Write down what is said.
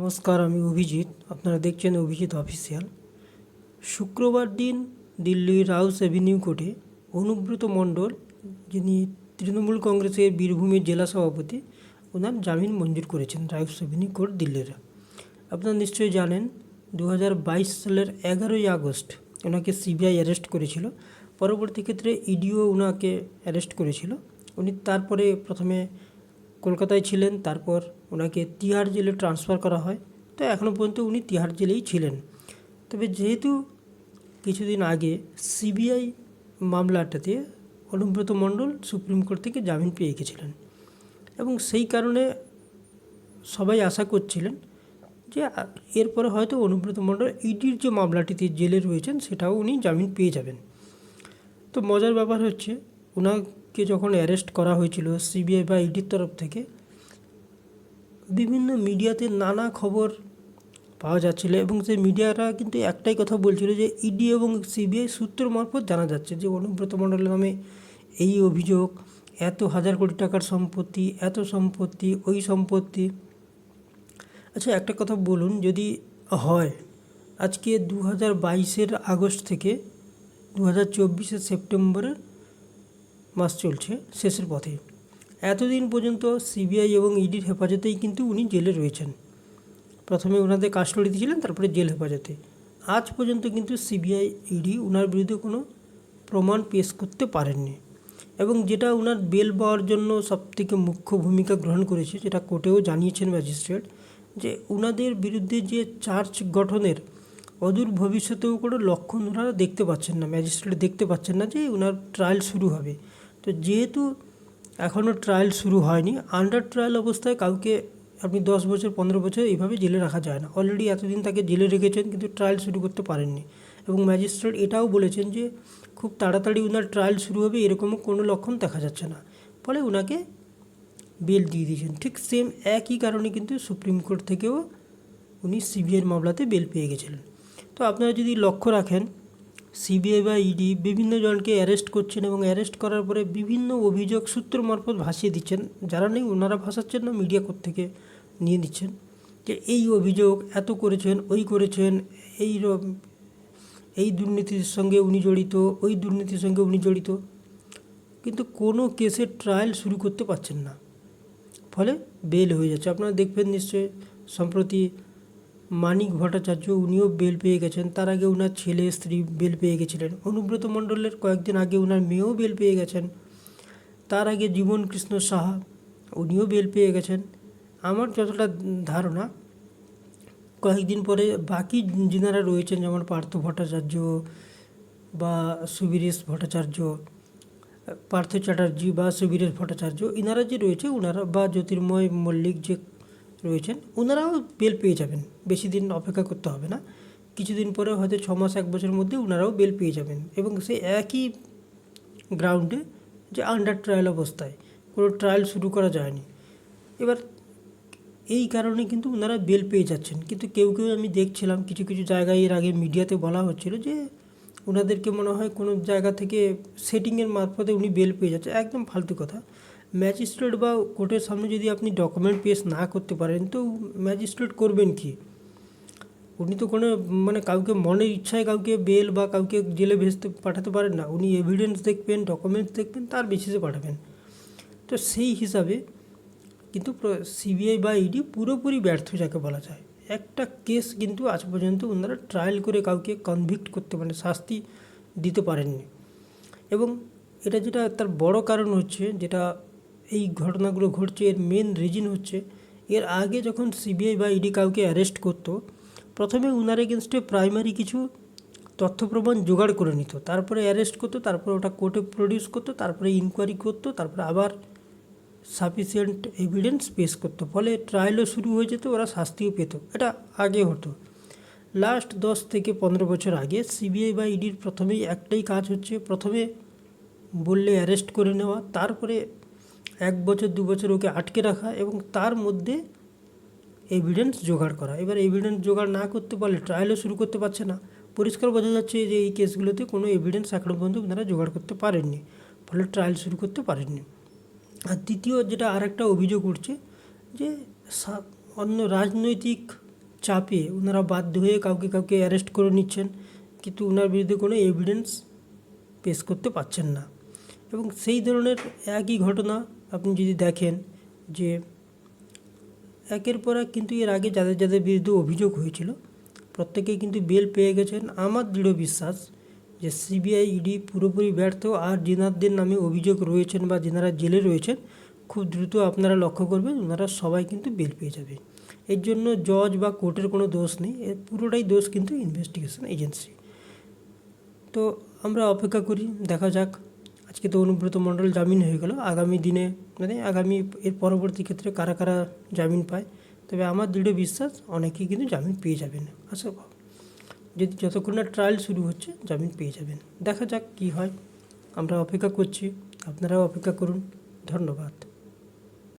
নমস্কার, আমি অভিজিৎ। আপনারা দেখছেন অভিজিৎ অফিসিয়াল। শুক্রবার দিন দিল্লির রাউস অ্যাভিনিউ কোর্টে অনুব্রত মণ্ডল, যিনি তৃণমূল কংগ্রেসের বীরভূমের জেলা সভাপতি, ওনার জামিন মঞ্জুর করেছেন রাউস অ্যাভিনিউ কোর্ট দিল্লির। আপনারা নিশ্চয়ই জানেন 2022 সালের 11ই আগস্ট ওনাকে সিবিআই অ্যারেস্ট করেছিল। পরবর্তী ক্ষেত্রে ইডিও ওনাকে অ্যারেস্ট করেছিল। উনি তারপরে প্রথমে কলকাতায় ছিলেন, তারপর ওনাকে তিহার জেলে ট্রান্সফার করা হয়। তো এখনও পর্যন্ত উনি তিহার জেলেই ছিলেন। তবে যেহেতু কিছুদিন আগে CBI মামলাটাতে Anubrata Mondal supreme court থেকে জামিন পেয়ে গেছিলেন, এবং সেই কারণে সবাই আশা করছিলেন যে এরপরে হয়তো অনুব্রত মণ্ডল ইডির যে মামলাটিতে জেলে রয়েছেন সেটাও উনি জামিন পেয়ে যাবেন। তো মজার ব্যাপার হচ্ছে, ওনাকে যখন অ্যারেস্ট করা হয়েছিল সিবিআই বা ইডির তরফ থেকে, বিভিন্ন মিডিয়াতে নানা খবর পাওয়া যাচ্ছিল, এবং সেই মিডিয়ারা কিন্তু একটাই কথা বলছিল যে ইডি এবং সিবিআই সূত্র মারফত জানা যাচ্ছে যে অনুব্রত মণ্ডলের নামে এই অভিযোগ, এত হাজার কোটি টাকার সম্পত্তি, এত সম্পত্তি, ওই সম্পত্তি। আচ্ছা, একটা কথা বলুন, যদি হয় আজকে 2022 আগস্ট থেকে 2024 সেপ্টেম্বরের মাস চলছে, শেষের পথে, এতদিন পর্যন্ত সিবিআই এবং ইডির হেফাজতেই কিন্তু উনি জেলে রয়েছেন। প্রথমে ওনাদের কাস্টডিতে ছিলেন, তারপরে জেল হেফাজতে। আজ পর্যন্ত কিন্তু সিবিআই ইডি ওনার বিরুদ্ধে কোনো প্রমাণ পেশ করতে পারেননি, এবং যেটা ওনার বেল পাওয়ার জন্য সবথেকে মুখ্য ভূমিকা গ্রহণ করেছে, যেটা কোর্টেও জানিয়েছেন ম্যাজিস্ট্রেট, যে ওনাদের বিরুদ্ধে যে চার্জ গঠনের অদূর ভবিষ্যতেও কোনো লক্ষণ ওনারা দেখতে পাচ্ছেন না, ম্যাজিস্ট্রেট দেখতে পাচ্ছেন না যে ওনার ট্রায়াল শুরু হবে। তো যেহেতু এখনও ট্রায়াল শুরু হয়নি, আন্ডার ট্রায়াল অবস্থায় কাউকে আপনি 10 বছর 15 বছর এইভাবে জেলে রাখা যায় না। অলরেডি এতদিন তাকে জেলে রেখেছেন, কিন্তু ট্রায়াল শুরু করতে পারেননি, এবং ম্যাজিস্ট্রেট এটাও বলেছেন যে খুব তাড়াতাড়ি ওনার ট্রায়াল শুরু হবে এরকমও কোনো লক্ষণ দেখা যাচ্ছে না, ফলে ওনাকে বেল দিয়ে দিয়েছেন। ঠিক সেম একই কারণে কিন্তু সুপ্রিম কোর্ট থেকেও উনি সিবিআইয়ের মামলাতে বেল পেয়ে গেছিলেন। তো আপনারা যদি লক্ষ্য রাখেন, সিবিআই বা ইডি বিভিন্ন জনকে অ্যারেস্ট করছেন, এবং অ্যারেস্ট করার পরে বিভিন্ন অভিযোগ সূত্র মারফত ভাসিয়ে দিচ্ছেন। যারা নেই ওনারা ভাসাচ্ছেন না, মিডিয়া কোর্ট থেকে নিয়ে দিচ্ছেন যে এই অভিযোগ এত করেছেন, ওই করেছেন, এই দুর্নীতির সঙ্গে উনি জড়িত, ওই দুর্নীতির সঙ্গে উনি জড়িত, কিন্তু কোনো কেসের ট্রায়াল শুরু করতে পারছেন না, ফলে বেল হয়ে যাচ্ছে। আপনারা দেখবেন নিশ্চয়ই সম্প্রতি মানিক ভট্টাচার্য, উনিও বেল পেয়ে গেছেন। তার আগে ওনার ছেলে স্ত্রী বেল পেয়ে গেছিলেন। অনুব্রত মণ্ডলের কয়েকদিন আগে ওনার মেয়েও বেল পেয়ে গেছেন। তার আগে জীবন কৃষ্ণ সাহা, উনিও বেল পেয়ে গেছেন। আমার যতটা ধারণা, কয়েকদিন পরে বাকি যিনারা রয়েছেন, যেমন পার্থ ভট্টাচার্য বা সুবীরেশ ভট্টাচার্য, পার্থ চ্যাটার্জি বা সুবীরেশ ভট্টাচার্য, ইনারা যে রয়েছে ওনারা, বা জ্যোতির্ময় মল্লিক যে রয়েছেন, ওনারাও বেল পেয়ে যাবেন। বেশি দিন অপেক্ষা করতে হবে না, কিছুদিন পরে হয়তো 6 মাস 1 বছরের মধ্যে ওনারাও বেল পেয়ে যাবেন, এবং সে একই গ্রাউন্ডে, যে আন্ডার ট্রায়াল অবস্থায়, কোনো ট্রায়াল শুরু করা যায়নি। এবার এই কারণে কিন্তু ওনারা বেল পেয়ে যাচ্ছেন। কিন্তু কেউ কেউ আমি দেখছিলাম কিছু কিছু জায়গায়, এর আগে মিডিয়াতে বলা হচ্ছিল যে ওনাদেরকে মনে হয় কোনো জায়গা থেকে সেটিংয়ের মারফতে উনি বেল পেয়ে যাচ্ছে। একদম ফালতু কথা। ম্যাজিস্ট্রেট বা কোর্টের সামনে যদি আপনি ডকুমেন্ট পেশ না করতে পারেন, তো ম্যাজিস্ট্রেট করবেন কি? উনি তো কোনো কাউকে মনের ইচ্ছায় কাউকে বেল বা কাউকে জেলে পাঠাতে পারেন না। উনি এভিডেন্স দেখবেন, ডকুমেন্টস দেখবেন, তার বেসিসে পাঠাবেন। তো সেই হিসাবে কিন্তু সিবিআই বা ইডি পুরোপুরি ব্যর্থ যাকে বলা যায়। একটা কেস কিন্তু আজ পর্যন্ত ওনারা ট্রায়াল করে কাউকে কনভিক্ট করতে, শাস্তি দিতে পারেননি। এবং এটা যেটা তার বড় কারণ হচ্ছে, যেটা এই ঘটনাগুলো ঘটছে, এর মেন রিজন হচ্ছে, এর আগে যখন সিবিআই বা ইডি কাউকে অ্যারেস্ট করতো, প্রথমে ওনার এগেনস্টে প্রাইমারি কিছু তথ্য প্রমাণ জোগাড় করে নিত, তারপরে অ্যারেস্ট করতো, তারপরে ওটা কোর্টে প্রডিউস করতো, তারপরে ইনকোয়ারি করতো, তারপরে আবার সাফিসিয়েন্ট এভিডেন্স পেশ করতো, ফলে ট্রায়ালও শুরু হয়ে যেত, ওরা শাস্তিও পেত। এটা আগে হতো। লাস্ট 10 থেকে 15 বছর আগে সিবিআই বা ইডির প্রথমেই একটাই কাজ হচ্ছে, প্রথমে বললে অ্যারেস্ট করে নেওয়া, তারপরে 1 বছর 2 বছর ওকে আটকে রাখা, এবং তার মধ্যে এভিডেন্স জোগাড় করা। এবার এভিডেন্স জোগাড় না করতে পারলে ট্রায়ালও শুরু করতে পারছে না। পরিষ্কার বোঝা যাচ্ছে যে এই কেসগুলোতে কোনো এভিডেন্স এখনও পর্যন্ত ওনারা জোগাড় করতে পারেননি, ফলে ট্রায়াল শুরু করতে পারেননি। আর দ্বিতীয় যেটা আরেকটা অভিযোগ উঠছে, যে অন্য রাজনৈতিক চাপে ওনারা বাধ্য হয়ে কাউকে কাউকে অ্যারেস্ট করে নিচ্ছেন, কিন্তু ওনার বিরুদ্ধে কোনো এভিডেন্স পেশ করতে পারছেন না। এবং সেই ধরনের একই ঘটনা আপনি যদি দেখেন যে একের পর এক কিন্তু এর আগে যাদের যাদের বিরুদ্ধে অভিযোগ হয়েছিল প্রত্যেকেই কিন্তু বেল পেয়ে গেছেন। আমার দৃঢ় বিশ্বাস যে সিবিআই ইডি পুরোপুরি ব্যর্থ, আর যেনাদের নামে অভিযোগ রয়েছেন বা যেনারা জেলে রয়েছেন খুব দ্রুত আপনারা লক্ষ্য করবেন ওনারা সবাই কিন্তু বেল পেয়ে যাবে। এর জন্য জজ বা কোর্টের কোনো দোষ নেই, এর পুরোটাই দোষ কিন্তু ইনভেস্টিগেশন এজেন্সি। তো আমরা অপেক্ষা করি, দেখা যাক। আজকে তো অনুব্রত মণ্ডল জামিন হয়ে গেল, আগামী দিনে মানে আগামী এর পরবর্তী ক্ষেত্রে কারা কারা জামিন পায়। তবে আমার দৃঢ় বিশ্বাস অনেকেই কিন্তু জামিন পেয়ে যাবেন, আশা যদি যতক্ষণ না ট্রায়াল শুরু হচ্ছে জামিন পেয়ে যাবেন। দেখা যাক কী হয়, আমরা অপেক্ষা করছি, আপনারাও অপেক্ষা করুন। ধন্যবাদ।